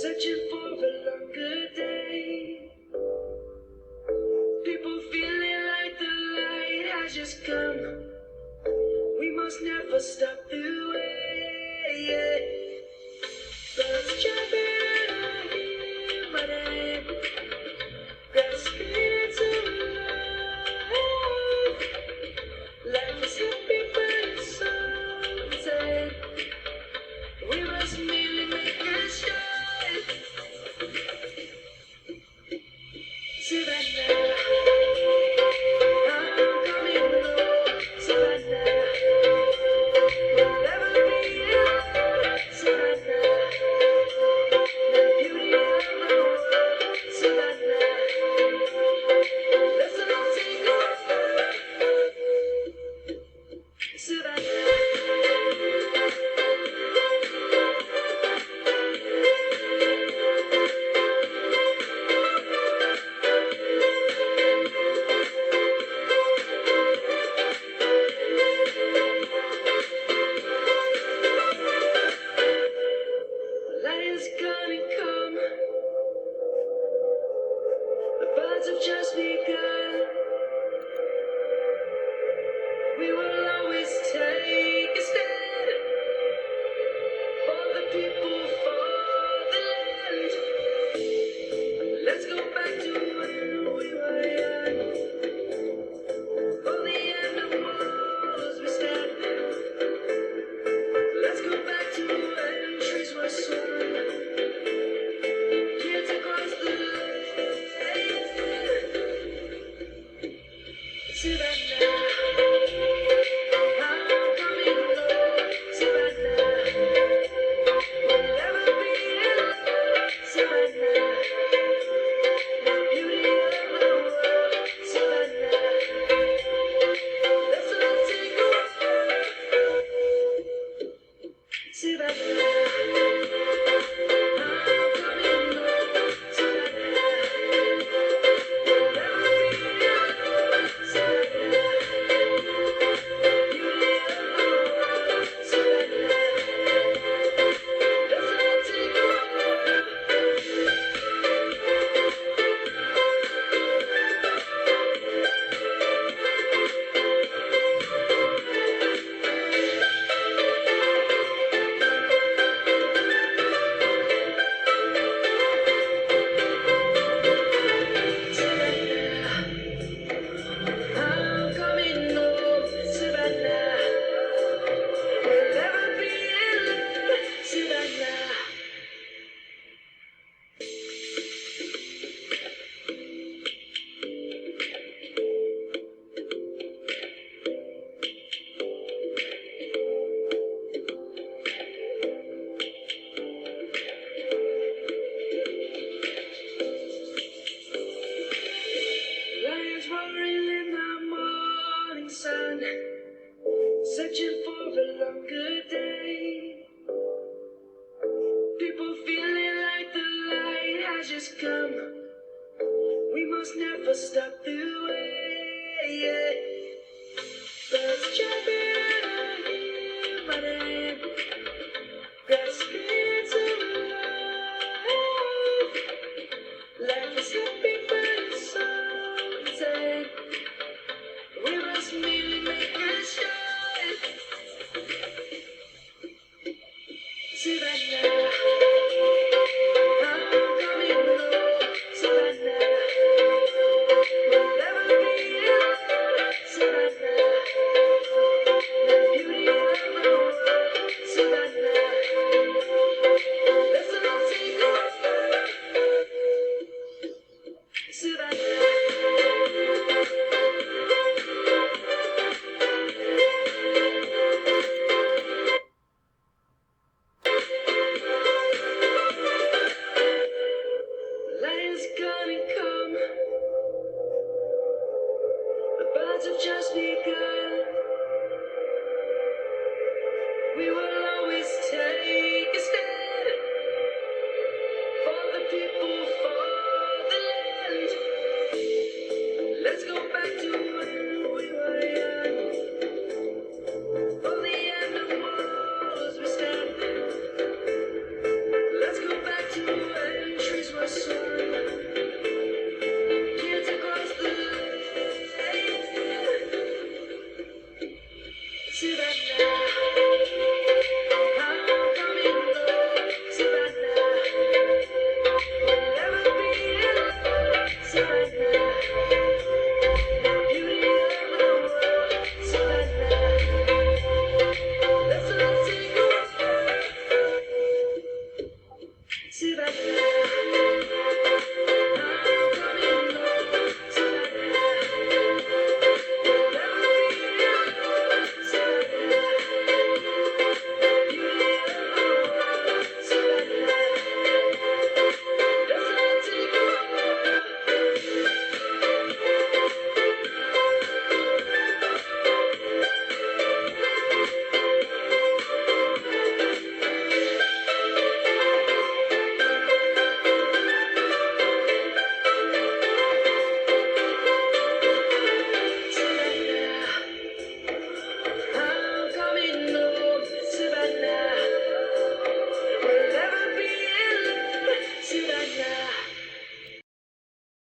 searching for a longer day. People feeling like the light has just come. We must never stop the way. Birds jumping, I hear my name, grasping into life. Life is happy, but it's so insane. We must merely make a shine. Savannah, I'm coming home. Savannah, we'll never be alone. Savannah, the beauty of the world. Savannah, let's all take a walk. Savannah. Light is gonna come. The birds have just begun. We will always take a stand for the people, for the land. Let's go back to when we were young. For the animals we stand. Let's go back to when trees were swung. Kids across the land. Savannah, I'm coming home. Savannah, we'll never be alone. Savannah, the beauty of the world. Savannah, let's all take a walk. Savannah, I'm coming home. Savannah, we'll never be alone. Savannah, the beauty of the world. Savannah, let's all take a walk. I'm coming home, Savannah. We'll never be alone, Savannah. Lions roaring in the morning sun, searching for a longer day. People feeling like the light has just come. We must never stop the way. Birds jumping, I hear my name, grasping into life. Life is happy, but it's so insane. We must merely make a shine. Savannah.